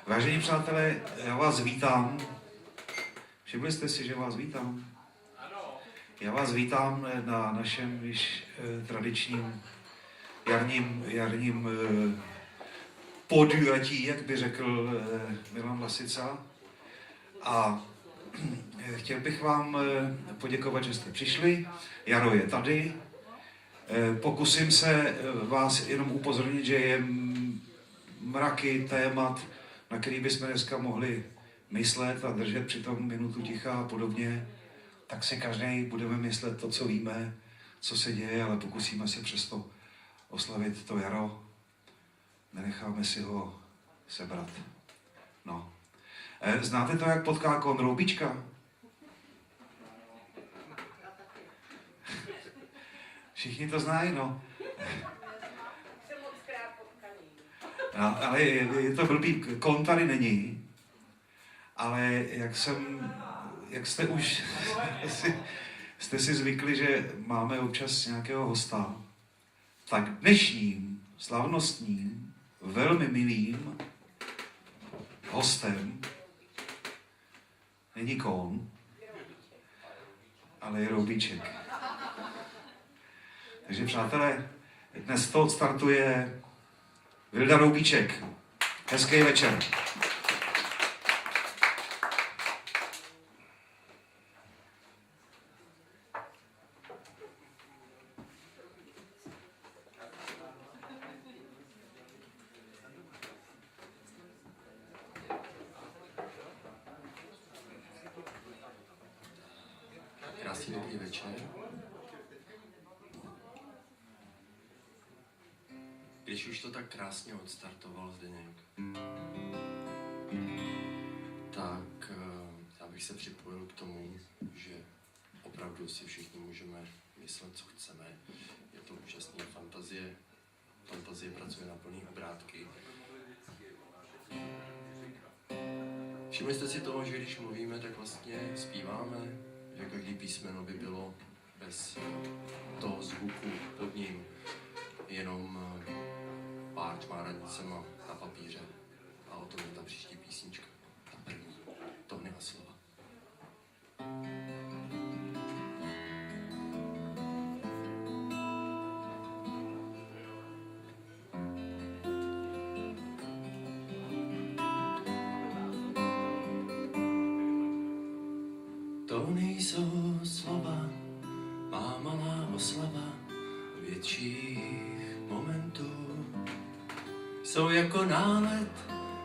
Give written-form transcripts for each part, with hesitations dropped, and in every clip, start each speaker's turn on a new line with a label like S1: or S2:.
S1: Vážení přátelé, já vás vítám. Všimli jste si, že vás vítám? Já vás vítám na našem již tradičním jarním podujatí, jak by řekl Milan Lasica. A chtěl bych vám poděkovat, že jste přišli. Jaro je tady. Pokusím se vás jenom upozornit, že je mraky témat, na který bychom dneska mohli myslet a držet přitom minutu ticha a podobně. Tak si každý budeme myslet to, co víme, co se děje, ale pokusíme se přesto oslavit to jaro. Nenecháme si ho sebrat. No. Znáte to, jak potká kon roubička? Všichni to znají, no. No, ale je to blbý, kon tady není, ale jak jste už jste si zvykli, že máme občas nějakého hosta, tak dnešním slavnostním, velmi milým hostem není kon, ale je roubíček. Takže přátelé, dnes to odstartuje Vilda Roubíček. Hezký večer.
S2: Krásný dobrý večer. Když už to tak krásně odstartoval Zdeněk, tak já bych se připojil k tomu, že opravdu si všichni můžeme myslet, co chceme. Je to úžasná fantazie. Fantazie pracuje na plný obrátky. Všimli jste si toho, že když mluvíme, tak vlastně zpíváme, že každý písmeno by bylo bez toho zvuku pod ním jenom pár čmáranicema na papíře. A o tom je ta příští písnička. Ta první. Tóny a slova. Tóny jsou slova, má malá oslava větších momentů. Jsou jako nálet,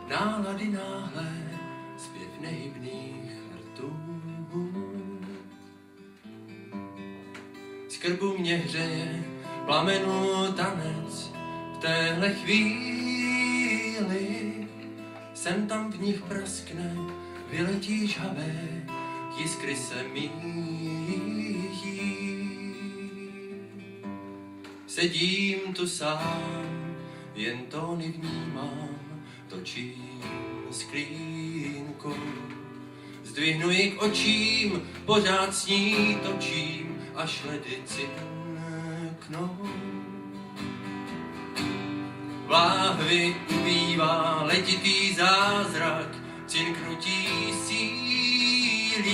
S2: nálady náhle, zpěv nehybných rtů. Z krbu mě hřeje plamenů tanec, v téhle chvíli sem tam v nich praskne, vyletí žhavé, jiskry se míjí. Sedím tu sám, jen tóny vnímám, točím sklínku. Zdvihnu ji k očím, pořád s ní točím, až ledy cinknou. V láhvi ubývá letitý zázrak, cinknutí sílí,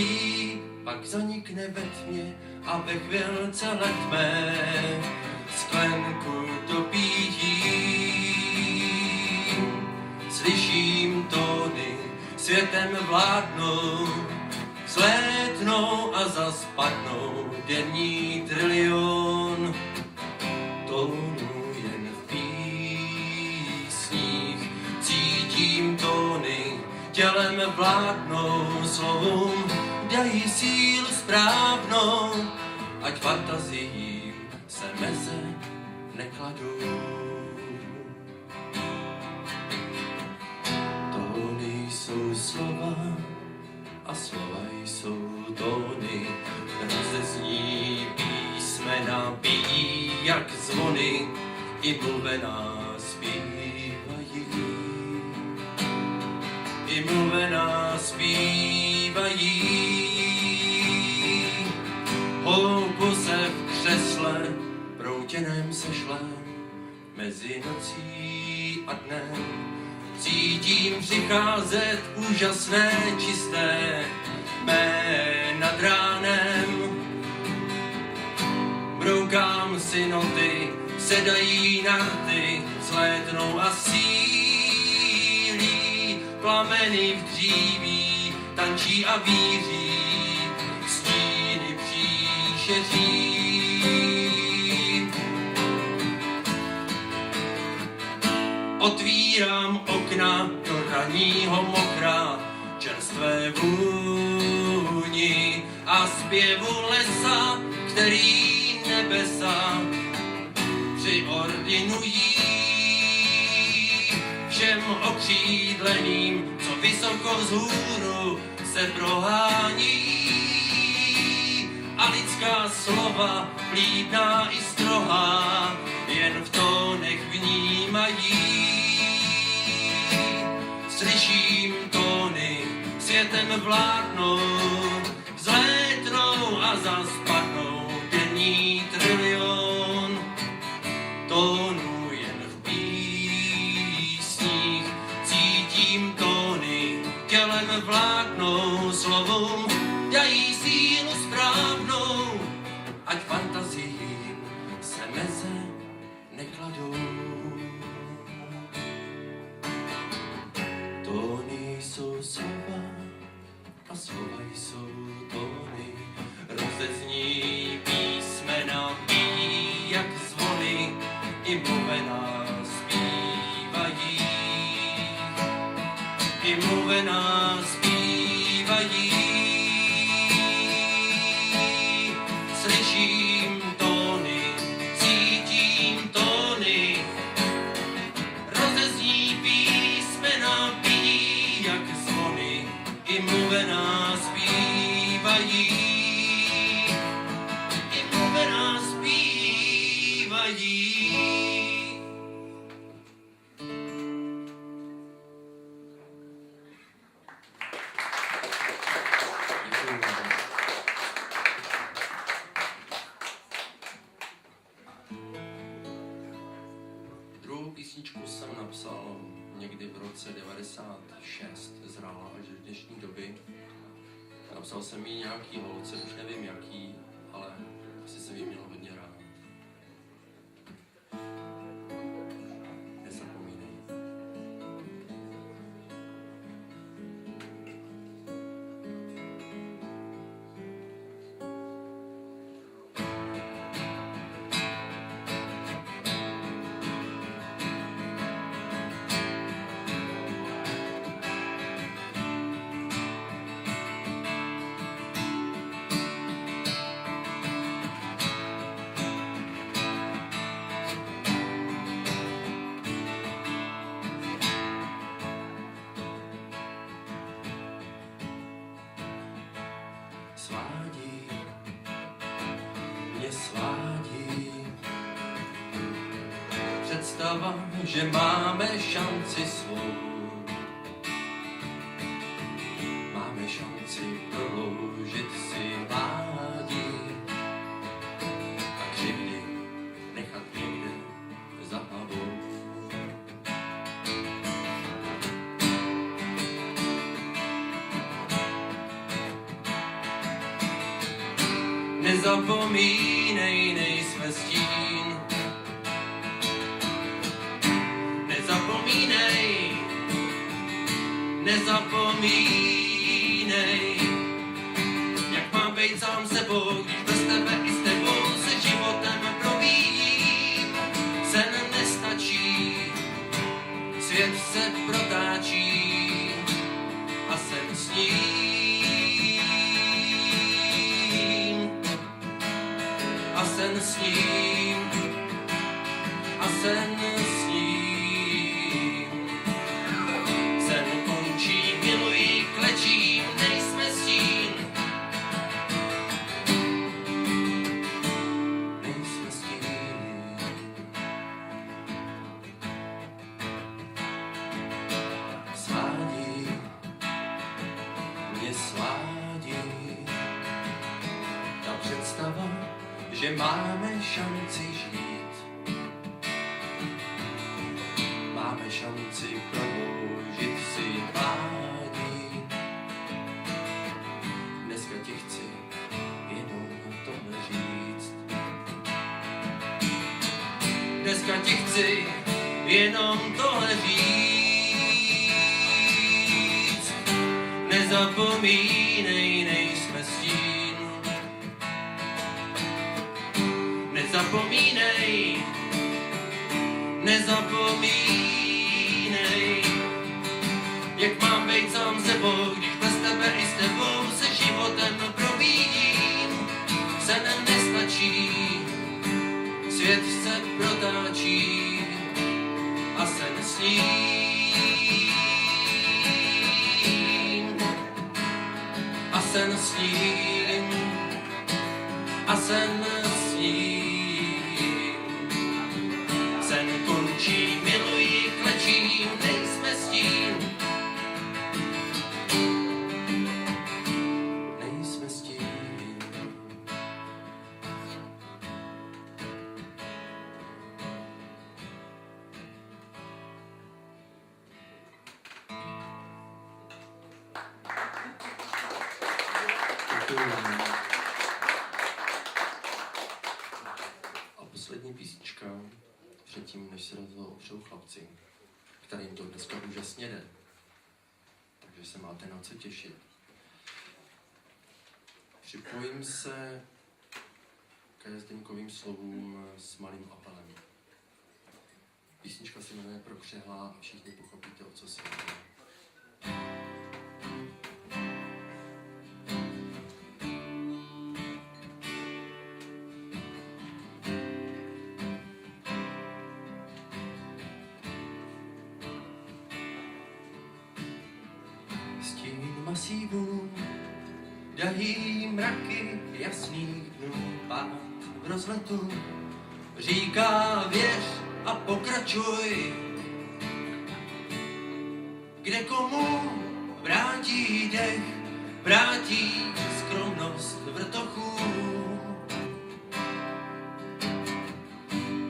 S2: pak zanikne ve tmě a ve chvilce letmé sklenku dopítím. Slyším tóny světem vládnou, vzlétnou a zas padnou, denní trilion tónů jen v písních. Cítím tóny tělem vládnou, slovům dají sílu správnou, ať fantaziím se meze nekladou. Tóny jsou slova a slova jsou tóny, rozezní písmena, bijí jak zvony, i mluvená zpívají. I mluvená zpívají. Houbu se v křesle proutěném sešlem mezi nocí a dnem. cítím přicházet úžasné, čisté mé nad ránem. Broukám si noty, sedají narty, zlétnou a sílí, plameny v dříví, tančí a víří, stíny příšeří. Otvírám okna do ranního mokra, čerstvé vůni a zpěvu lesa, který nebesa přiordinují. Všem okřídleným, co vysoko vzhůru se prohání, a lidská slova, plídná i strohá, jen v tónech vnímají. Slyším tóny, světem vládnou, vzlétnou a zas padnou, denní trilion tónů jen v písních. Cítím tóny, tělem vládnou, slovům dají sílu správnou, ať fantaziím se meze nekladou. Tóny jsou slova a slova jsou tóny, rozezní písmena, pijí jak zvony, i mluvená zpívají, i mluvená zpívají. Slyším tóny, cítím tóny, rozezní písmena, pijí jak zvony, i mluvená zpívají, i mluvená zpívají. Děkuju vám. Druhou písničku jsem napsal někdy v roce 96, zrála až do dnešní doby. Napsal jsem jí nějaký holce, už nevím jaký, ale asi jsem jí měl hodně rád. Nezapomínej. Svádí, mě svádí představa, že máme šanci svou. Máme šanci prodloužit si mládí a křivdy nechat někde za hlavou. Nezapomínej, nejsme stín. Nezapomínej, nezapomínej, jak mám bejt sám sebou, když bez tebe i s tebou se životem probíjím. Sen nestačí, svět se protáčí a sen sní. A sen sním, a sen sním. Sen končí, miluji, klečím, nejsme stín. Nejsme stín. Svádí, mě svádí ta představa, že máme šanci žít. Máme šanci prodloužit si vádí. Dneska ti chci jenom tohle říct. Dneska ti chci jenom tohle říct. Nezapomínej, nejsme stín. Nezapomínej, nezapomínej, jak mám být sám sebou, když bez tebe i s tebou se životem probídím. Senem nestačí, svět se protáčí a sen sním. A sen sním. A sen sním. Sen končí, miluji, klečím, nejsme stín. Nejsme stín. A poslední písnička, předtím, než se do toho opřou chlapci, kterým to dneska úžasně jde. Takže se máte na co těšit. Připojím se ke Zdeňkovým slovům s malým apelem. Písnička se jmenuje Prokřehlá a všichni pochopíte, o co se jedná. Masívů dají mraky jasných dnů, pád v rozletu říká věř a pokračuj. Kde komu vrátí dech, vrátí skromnost vrtochů.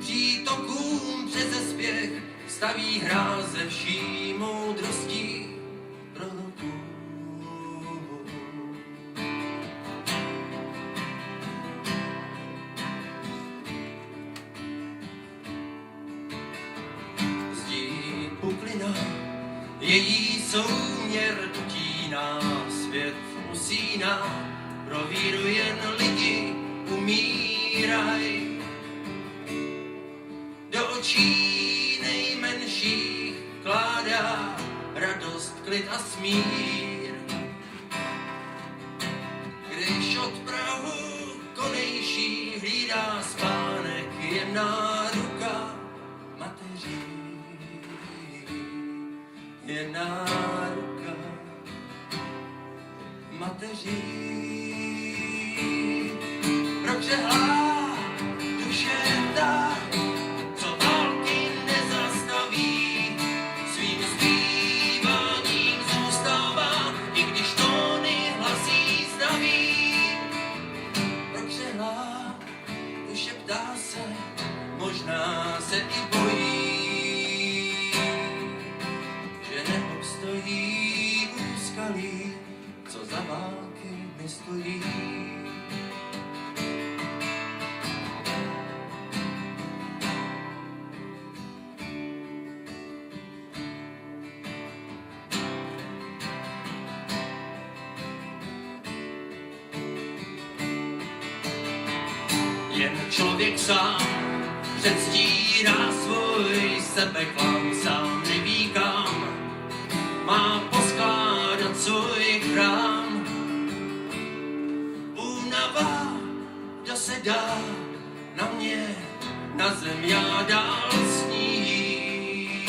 S2: Přítokům přeze spěch staví hráze vší moudrostí proroků. Její souměr utíná, svět usíná, pro víru jen lidi umíraj. Do očí nejmenších vkládá radost, klid a smír. Když od prahu konejší hlídá spánek jemná ruka mateří. Jemná ruka mateří. Prokřehlá duše ta, co války nezastaví, svým zpíváním zůstává, i když tóny hlasí zdraví. Prokřehlá duše ptá se, možná se i bojí, stojí úskalí, co za války nestojí. Jen člověk sám předstírá svůj sebeklam, sám neví kam má poskládat svůj chrám. Únava dosedá na mě, na zem já dál sním.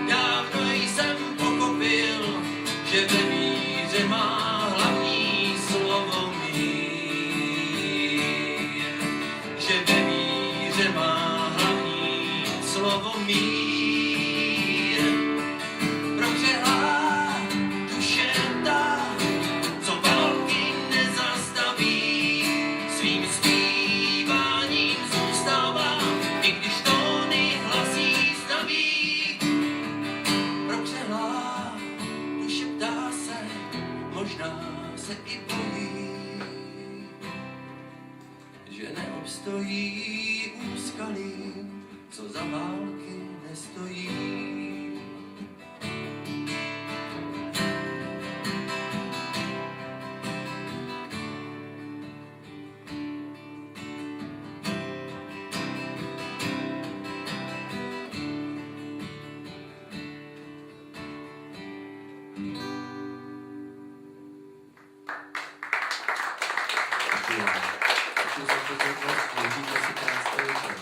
S2: Dávno jsem pochopil, že ve víře má hlavní slovo mír. Že ve víře má hlavní slovo mír. malým, co za války nestojí. Děkuji za pozornost, užijte si krásný večer.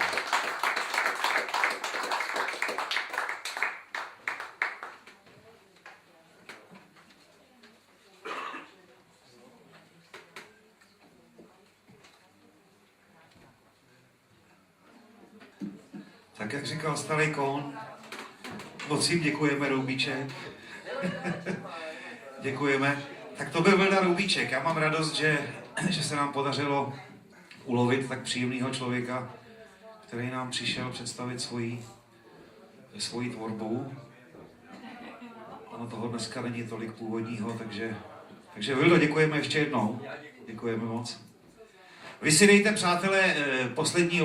S1: Tak jak říkal starý Kohn, moc jim děkujeme, Roubíček. Děkujeme. Tak to byl Vilda Roubíček. Já mám radost, že se nám podařilo ulovit tak příjemného člověka, který nám přišel představit svoji tvorbu. Ono toho dneska není tolik původního, takže Vildo, děkujeme ještě jednou. Děkujeme moc. Vy si dejte, přátelé, poslední